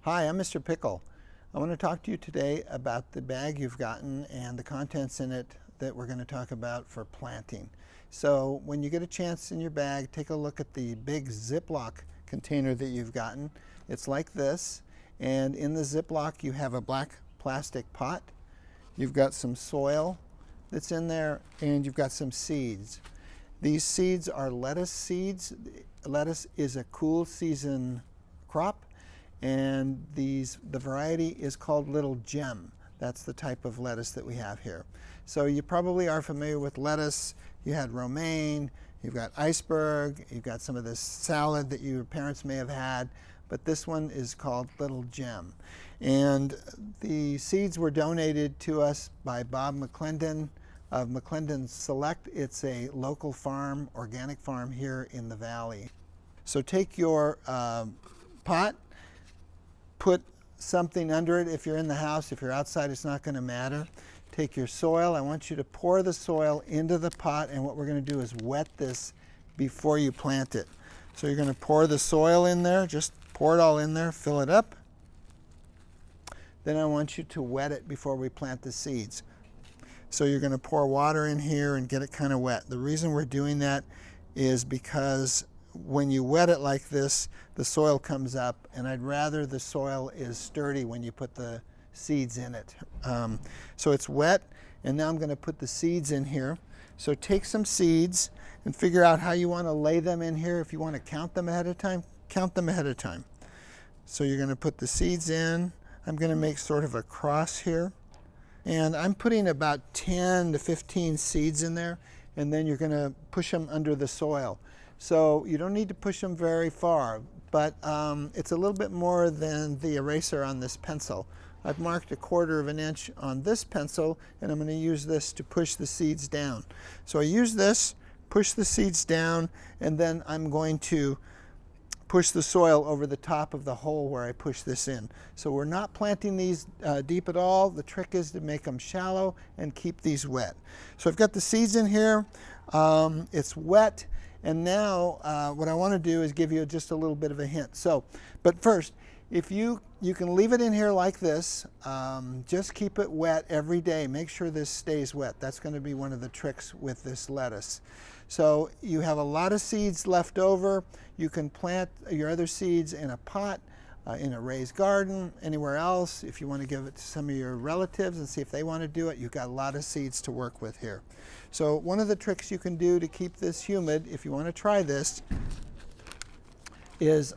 Hi, I'm Mr. Pikle. I want to talk to you today about the bag you've gotten and the contents in it that we're going to talk about for planting. So when you get a chance in your bag, take a look at the big Ziploc container that you've gotten. It's like this, and in the Ziploc you have a black plastic pot. You've got some soil that's in there, and you've got some seeds. These seeds are lettuce seeds. Lettuce is a cool season crop, and the variety is called Little Gem. That's the type of lettuce that we have here. So you probably are familiar with lettuce. You had romaine, you've got iceberg, you've got some of this salad that your parents may have had, but this one is called Little Gem. And the seeds were donated to us by Bob McClendon of McClendon Select. It's a local farm, organic farm here in the valley. So take your pot, put something under it if you're in the house. If you're outside, it's not going to matter. Take your soil. I want you to pour the soil into the pot, and what we're going to do is wet this before you plant it. So you're going to pour the soil in there, just pour it all in there, fill it up. Then I want you to wet it before we plant the seeds. So you're going to pour water in here and get it kind of wet. The reason we're doing that is because when you wet it like this, the soil comes up, and I'd rather the soil is sturdy when you put the seeds in it. So it's wet, and now I'm going to put the seeds in here. So take some seeds and figure out how you want to lay them in here. If you want to count them ahead of time, count them ahead of time. So you're going to put the seeds in. I'm going to make sort of a cross here, and I'm putting about 10 to 15 seeds in there, and then you're going to push them under the soil. So you don't need to push them very far, but it's a little bit more than the eraser on this pencil. I've marked 1/4 inch on this pencil, and I'm going to use this to push the seeds down. So I use this, push the seeds down, and then I'm going to push the soil over the top of the hole where I push this in. So we're not planting these deep at all. The trick is to make them shallow and keep these wet. So I've got the seeds in here. It's wet. And now what I want to do is give you just a little bit of a hint. So, but first, if you can leave it in here like this, just keep it wet every day. Make sure this stays wet. That's going to be one of the tricks with this lettuce. So you have a lot of seeds left over. You can plant your other seeds in a pot, in a raised garden, anywhere else. If you want to give it to some of your relatives and see if they want to do it, you've got a lot of seeds to work with here. So one of the tricks you can do to keep this humid, if you want to try this, is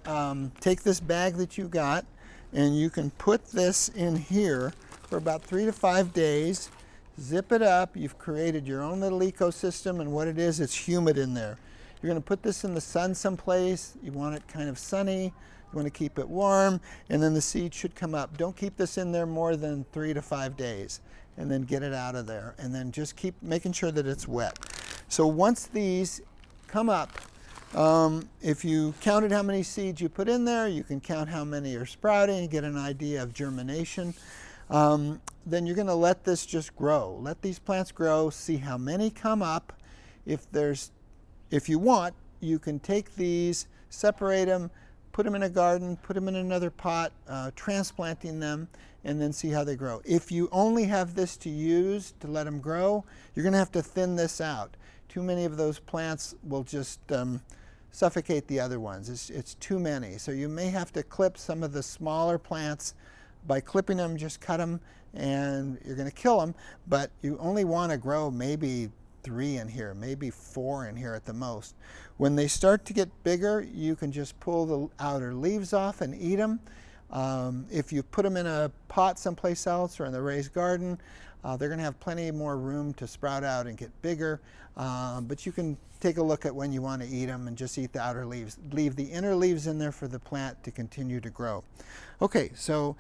take this bag that you got, and you can put this in here for about 3 to 5 days. Zip it up. You've created your own little ecosystem, and what it is, it's humid in there. You're going to put this in the sun someplace. You want it kind of sunny. You want to keep it warm, and then the seed should come up. Don't keep this in there more than 3 to 5 days, and then get it out of there, and then just keep making sure that it's wet. So once these come up, if you counted how many seeds you put in there, you can count how many are sprouting and get an idea of germination. Then you're going to let this just grow. Let these plants grow, see how many come up. If you want, you can take these, separate them, put them in a garden, put them in another pot, transplanting them, and then see how they grow. If you only have this to use to let them grow, you're going to have to thin this out. Too many of those plants will just suffocate the other ones. It's too many. So you may have to clip some of the smaller plants. By clipping them, just cut them, and you're going to kill them, but you only want to grow maybe 3 in here, maybe 4 in here at the most. When they start to get bigger, you can just pull the outer leaves off and eat them. If you put them in a pot someplace else or in the raised garden, they're going to have plenty more room to sprout out and get bigger. But you can take a look at when you want to eat them and just eat the outer leaves. Leave the inner leaves in there for the plant to continue to grow. Okay, so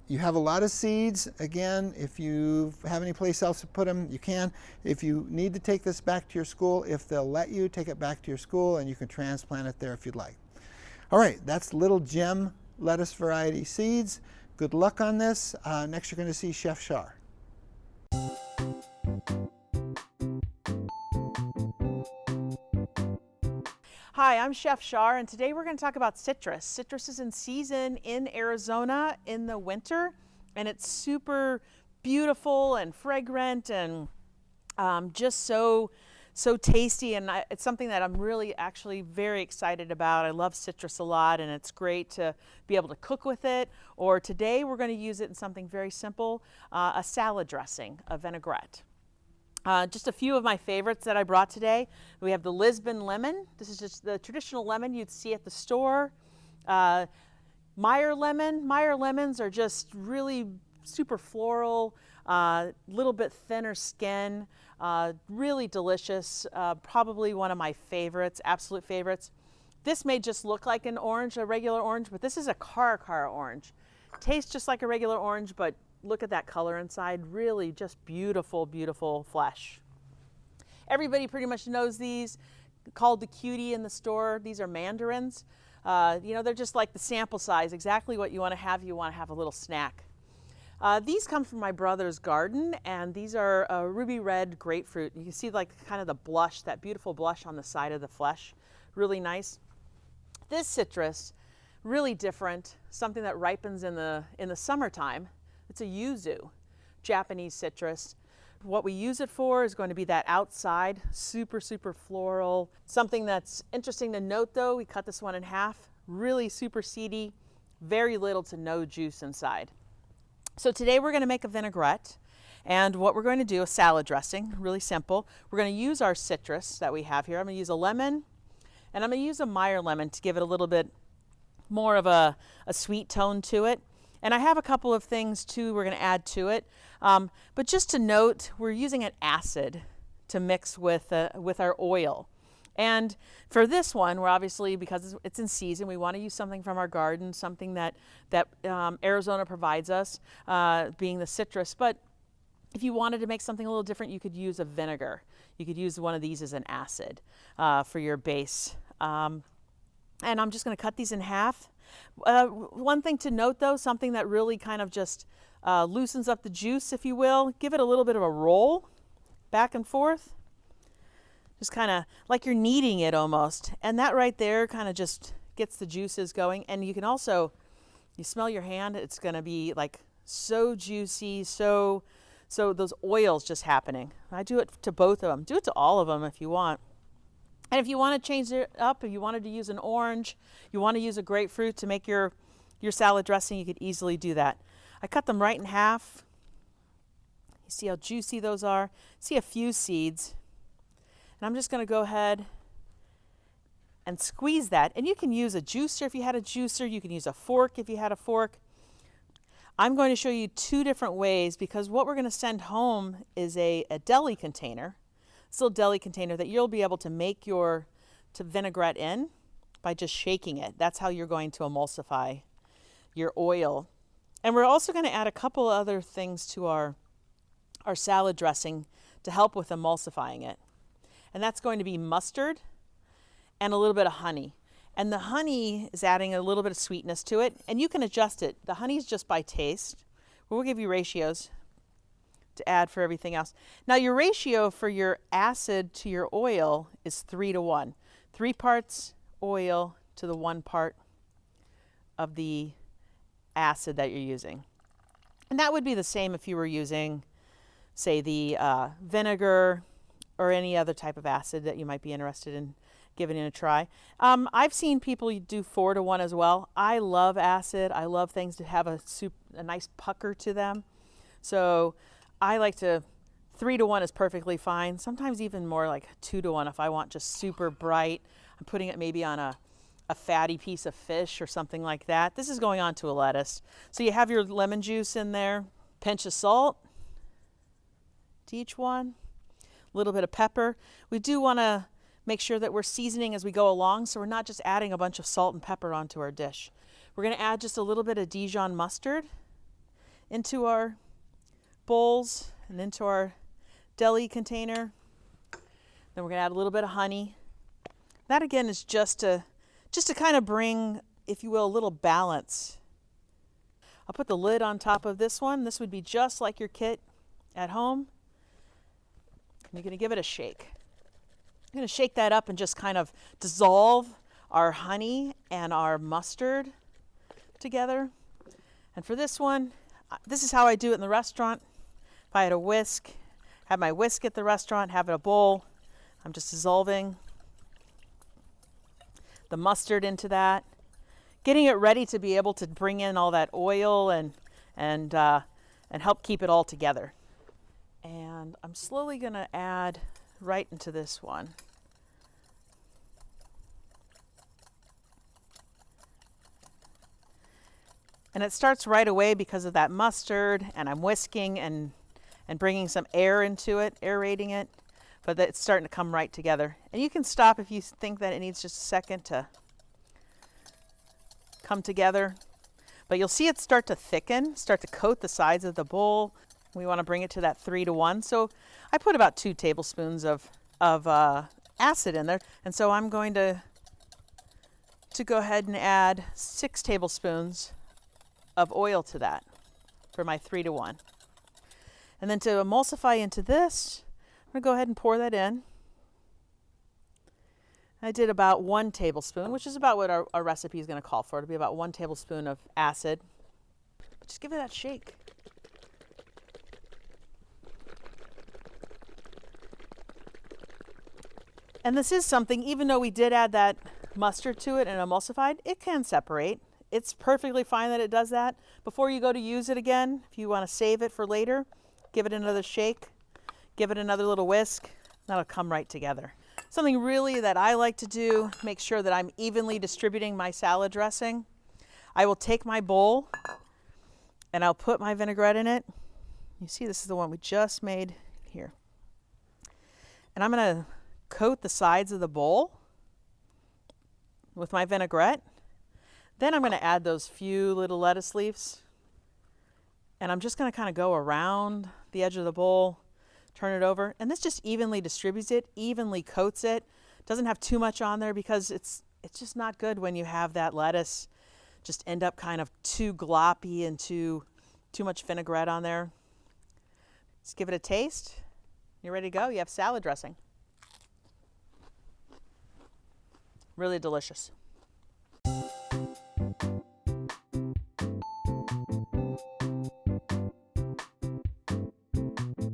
you have a lot of seeds. Again, if you have any place else to put them, you can. If you need to take this back to your school, if they'll let you, take it back to your school, and you can transplant it there if you'd like. All right, that's Little Gem lettuce variety seeds. Good luck on this. Next you're going to see Chef Shar. Hi, I'm Chef Shar, and today we're going to talk about citrus. Citrus is in season in Arizona in the winter, and it's super beautiful and fragrant and just so tasty, and it's something that I'm really actually very excited about. I love citrus a lot, and it's great to be able to cook with it. Or today we're going to use it in something very simple, a salad dressing, a vinaigrette. Just a few of my favorites that I brought today. We have the Lisbon Lemon. This is just the traditional lemon you'd see at the store. Meyer Lemon. Meyer lemons are just really super floral, little bit thinner skin, really delicious. Probably one of my favorites, absolute favorites. This may just look like an orange, a regular orange, but this is a cara orange. Tastes just like a regular orange, but look at that color inside. Really just beautiful, beautiful flesh. Everybody pretty much knows these, called the cutie in the store. These are mandarins. You know, they're just like the sample size, exactly what you want to have. You want to have a little snack. These come from my brother's garden, and these are ruby red grapefruit. You can see like kind of the blush, that beautiful blush on the side of the flesh. Really nice. This citrus, really different, something that ripens in the summertime. It's a yuzu, Japanese citrus. What we use it for is going to be that outside, super, super floral. Something that's interesting to note though, we cut this one in half, really super seedy, very little to no juice inside. So today we're going to make a vinaigrette, and what we're going to do, a salad dressing, really simple. We're going to use our citrus that we have here. I'm going to use a lemon, and I'm going to use a Meyer lemon to give it a little bit more of a sweet tone to it. And I have a couple of things too we're going to add to it. But just to note, we're using an acid to mix with our oil. And for this one, we're obviously, because it's in season, we want to use something from our garden, something that Arizona provides us, being the citrus. But if you wanted to make something a little different, you could use a vinegar. You could use one of these as an acid for your base. And I'm just going to cut these in half. One thing to note though, something that really kind of just loosens up the juice, if you will, give it a little bit of a roll back and forth. Just kind of like you're kneading it almost. And that right there kind of just gets the juices going. And you can also, you smell your hand, it's going to be like so juicy, so those oils just happening. I do it to both of them. Do it to all of them if you want. And if you want to change it up, if you wanted to use an orange, you want to use a grapefruit to make your salad dressing, you could easily do that. I cut them right in half. You see how juicy those are? See a few seeds. And I'm just going to go ahead and squeeze that. And you can use a juicer if you had a juicer. You can use a fork if you had a fork. I'm going to show you two different ways, because what we're going to send home is a deli container. Little deli container that you'll be able to make your vinaigrette in by just shaking it. That's how you're going to emulsify your oil. And we're also going to add a couple other things to our salad dressing to help with emulsifying it. And that's going to be mustard and a little bit of honey. And the honey is adding a little bit of sweetness to it, and you can adjust it. The honey is just by taste. We'll give you ratios to add for everything else. Now your ratio for your acid to your oil is 3 to 1. 3 parts oil to the 1 part of the acid that you're using. And that would be the same if you were using, say, the vinegar or any other type of acid that you might be interested in giving it a try. I've seen people do 4 to 1 as well. I love acid. I love things to have a nice pucker to them. So I like to, 3 to 1 is perfectly fine. Sometimes even more like 2 to 1 if I want just super bright. I'm putting it maybe on a fatty piece of fish or something like that. This is going on to a lettuce. So you have your lemon juice in there, pinch of salt to each one, a little bit of pepper. We do want to make sure that we're seasoning as we go along, so we're not just adding a bunch of salt and pepper onto our dish. We're going to add just a little bit of Dijon mustard into our bowls and into our deli container. Then we're going to add a little bit of honey. That again is just to kind of bring, if you will, a little balance. I'll put the lid on top of this one. This would be just like your kit at home. And you're going to give it a shake. I'm going to shake that up and just kind of dissolve our honey and our mustard together. And for this one, this is how I do it in the restaurant. If I had a whisk, have my whisk at the restaurant, have a bowl, I'm just dissolving the mustard into that, getting it ready to be able to bring in all that oil and help keep it all together. And I'm slowly going to add right into this one. And it starts right away because of that mustard, and I'm whisking and bringing some air into it, aerating it, but it's starting to come right together. And you can stop if you think that it needs just a second to come together. But you'll see it start to thicken, start to coat the sides of the bowl. We want to bring it to that 3-to-1. So I put about 2 tablespoons of acid in there. And so I'm going to go ahead and add 6 tablespoons of oil to that for my 3-to-1. And then to emulsify into this, I'm going to go ahead and pour that in. I did about 1 tablespoon, which is about what our recipe is going to call for. It'll be about 1 tablespoon of acid. But just give it that shake. And this is something, even though we did add that mustard to it and emulsified, it can separate. It's perfectly fine that it does that. Before you go to use it again, if you want to save it for later, give it another shake, give it another little whisk. That'll come right together. Something really that I like to do, make sure that I'm evenly distributing my salad dressing. I will take my bowl and I'll put my vinaigrette in it. You see, this is the one we just made here. And I'm going to coat the sides of the bowl with my vinaigrette. Then I'm going to add those few little lettuce leaves. And I'm just going to kind of go around the edge of the bowl, turn it over. And this just evenly distributes it, evenly coats it. Doesn't have too much on there because it's just not good when you have that lettuce just end up kind of too gloppy and too much vinaigrette on there. Just give it a taste. You're ready to go. You have salad dressing. Really delicious.